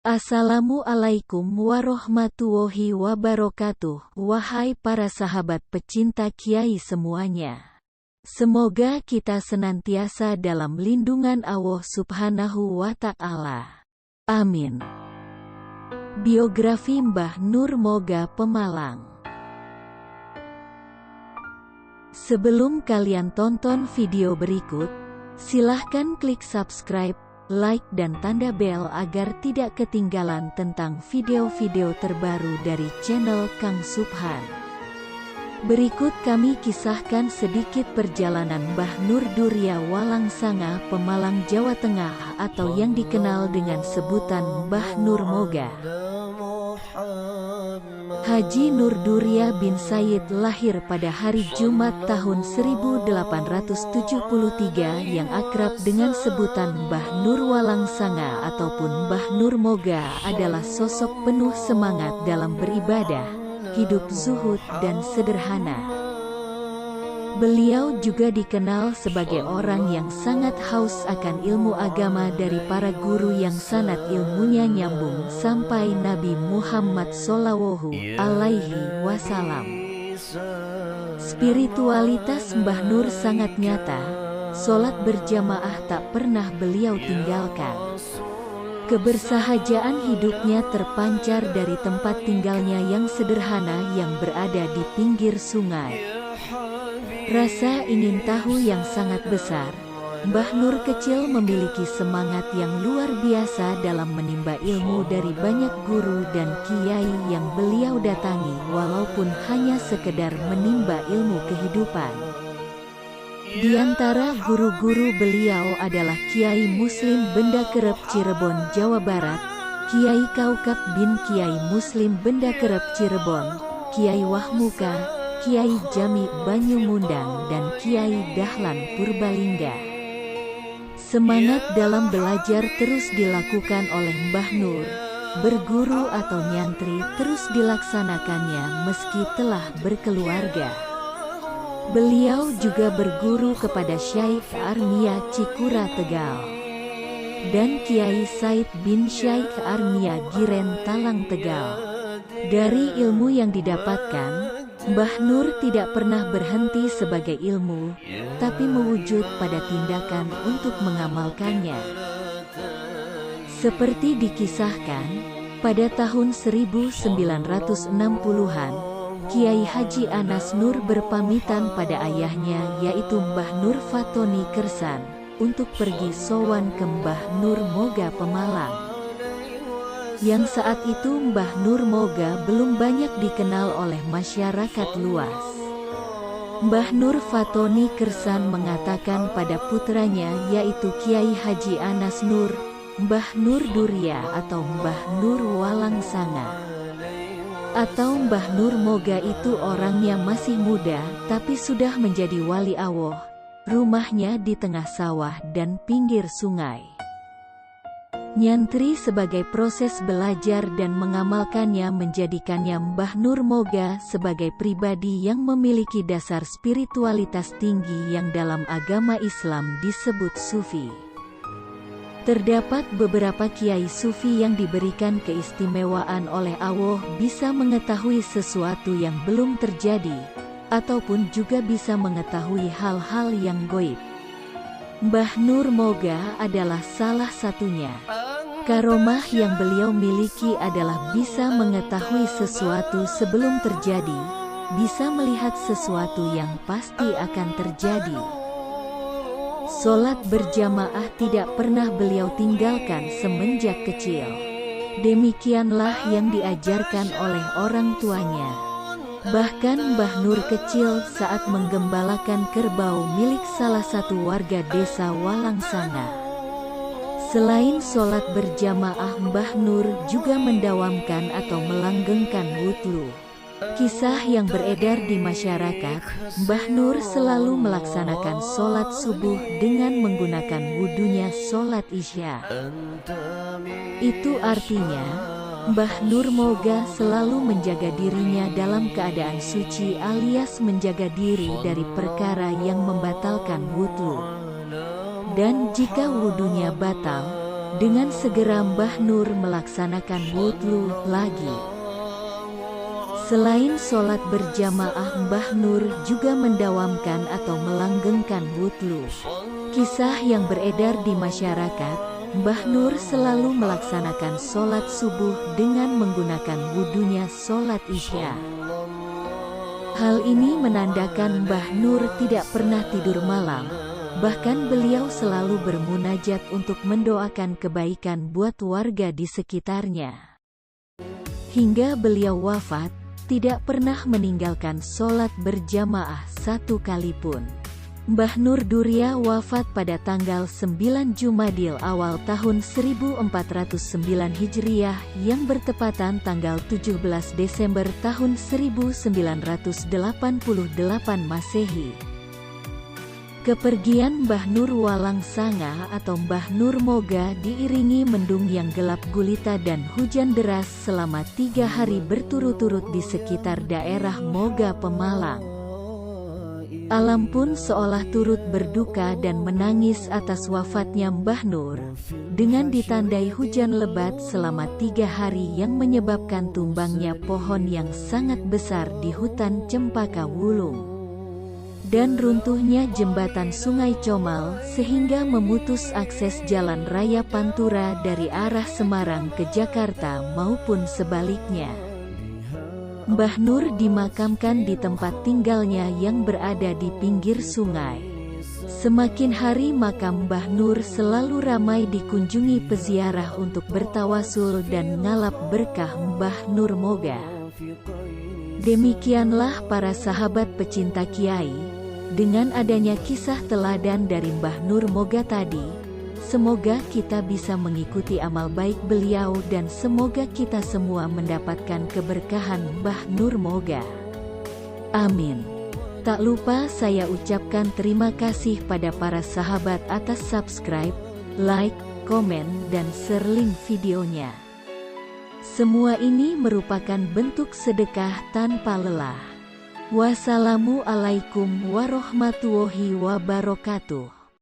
Assalamualaikum warahmatullahi wabarakatuh. Wahai para sahabat pecinta Kiai semuanya. Semoga kita senantiasa dalam lindungan Allah Subhanahu wa Ta'ala. Amin. Biografi Mbah Nur Moga Pemalang. Sebelum kalian tonton video berikut, silahkan klik subscribe, like dan tanda bel agar tidak ketinggalan tentang video-video terbaru dari channel Kang Subhan. Berikut kami kisahkan sedikit perjalanan Mbah Nur Durya Walangsanga Pemalang, Jawa Tengah atau yang dikenal dengan sebutan Mbah Nur Moga. Haji Nur Durya bin Said lahir pada hari Jumat tahun 1873 yang akrab dengan sebutan Mbah Nur Walangsanga ataupun Mbah Nur Moga adalah sosok penuh semangat dalam beribadah, hidup zuhud dan sederhana. Beliau juga dikenal sebagai orang yang sangat haus akan ilmu agama dari para guru yang sanad ilmunya nyambung sampai Nabi Muhammad Shallallahu Alaihi Wasallam. Spiritualitas Mbah Nur sangat nyata, sholat berjamaah tak pernah beliau tinggalkan. Kebersahajaan hidupnya terpancar dari tempat tinggalnya yang sederhana yang berada di pinggir sungai. Rasa ingin tahu yang sangat besar, Mbah Nur kecil memiliki semangat yang luar biasa dalam menimba ilmu dari banyak guru dan kiai yang beliau datangi walaupun hanya sekedar menimba ilmu kehidupan. Di antara guru-guru beliau adalah Kiai Muslim Benda Kerep Cirebon, Jawa Barat, Kiai Kaukab bin Kiai Muslim Benda Kerep Cirebon, Kiai Wahmuka, Kiai Jami Banyumundang dan Kiai Dahlan Purbalingga. Semangat dalam belajar terus dilakukan oleh Mbah Nur. Berguru atau nyantri terus dilaksanakannya meski telah berkeluarga. Beliau juga berguru kepada Syekh Armia Cikura Tegal dan Kiai Said bin Syekh Armia Giren Talang Tegal. Dari ilmu yang didapatkan, Mbah Nur tidak pernah berhenti sebagai ilmu, tapi mewujud pada tindakan untuk mengamalkannya. Seperti dikisahkan, pada tahun 1960-an, Kiai Haji Anas Nur berpamitan pada ayahnya yaitu Mbah Nur Fatoni Kersan, untuk pergi sowan ke Mbah Nur Moga Pemalang. Yang saat itu Mbah Nur Moga belum banyak dikenal oleh masyarakat luas. Mbah Nur Fatoni Kersan mengatakan pada putranya yaitu Kiai Haji Anas Nur, Mbah Nur Durya atau Mbah Nur Walangsanga atau Mbah Nur Moga itu orangnya masih muda tapi sudah menjadi wali Allah. Rumahnya di tengah sawah dan pinggir sungai. Nyantri sebagai proses belajar dan mengamalkannya menjadikannya Mbah Nur Moga sebagai pribadi yang memiliki dasar spiritualitas tinggi yang dalam agama Islam disebut sufi. Terdapat beberapa kiai sufi yang diberikan keistimewaan oleh Allah bisa mengetahui sesuatu yang belum terjadi, ataupun juga bisa mengetahui hal-hal yang gaib. Mbah Nur Moga adalah salah satunya. Karomah yang beliau miliki adalah bisa mengetahui sesuatu sebelum terjadi, bisa melihat sesuatu yang pasti akan terjadi. Sholat berjamaah tidak pernah beliau tinggalkan semenjak kecil. Demikianlah yang diajarkan oleh orang tuanya. Bahkan Mbah Nur kecil saat menggembalakan kerbau milik salah satu warga desa Walangsanga. Selain sholat berjamaah, Mbah Nur juga mendawamkan atau melanggengkan wudhu. Kisah yang beredar di masyarakat, Mbah Nur selalu melaksanakan sholat subuh dengan menggunakan wudhunya sholat isya. Itu artinya, Mbah Nur Moga selalu menjaga dirinya dalam keadaan suci alias menjaga diri dari perkara yang membatalkan wudhu. Dan jika wudhunya batal, Dengan segera Mbah Nur melaksanakan wudhu lagi. Selain sholat berjamaah, Mbah Nur juga mendawamkan atau melanggengkan wudhu. Kisah yang beredar di masyarakat, Mbah Nur selalu melaksanakan sholat subuh dengan menggunakan wudhunya sholat isya. Hal ini menandakan Mbah Nur tidak pernah tidur malam. Bahkan beliau selalu bermunajat untuk mendoakan kebaikan buat warga di sekitarnya. Hingga beliau wafat, tidak pernah meninggalkan sholat berjamaah satu kali pun. Mbah Nur Durya wafat pada tanggal 9 Jumadil awal tahun 1409 Hijriah yang bertepatan tanggal 17 Desember tahun 1988 Masehi. Kepergian Mbah Nur Walang Sanga atau Mbah Nur Moga diiringi mendung yang gelap gulita dan hujan deras selama 3 hari berturut-turut di sekitar daerah Moga Pemalang. Alam pun seolah turut berduka dan menangis atas wafatnya Mbah Nur, dengan ditandai hujan lebat selama 3 hari yang menyebabkan tumbangnya pohon yang sangat besar di hutan Cempaka Wulung, dan runtuhnya jembatan Sungai Comal sehingga memutus akses jalan raya Pantura dari arah Semarang ke Jakarta maupun sebaliknya. Mbah Nur dimakamkan di tempat tinggalnya yang berada di pinggir sungai. Semakin hari makam Mbah Nur selalu ramai dikunjungi peziarah untuk bertawasul dan ngalap berkah Mbah Nur Moga. Demikianlah para sahabat pecinta kiai, dengan adanya kisah teladan dari Mbah Nur Moga tadi, semoga kita bisa mengikuti amal baik beliau dan semoga kita semua mendapatkan keberkahan Mbah Nur Moga. Amin. Tak lupa saya ucapkan terima kasih pada para sahabat atas subscribe, like, komen, dan share link videonya. Semua ini merupakan bentuk sedekah tanpa lelah. Wassalamualaikum warahmatullahi wabarakatuh.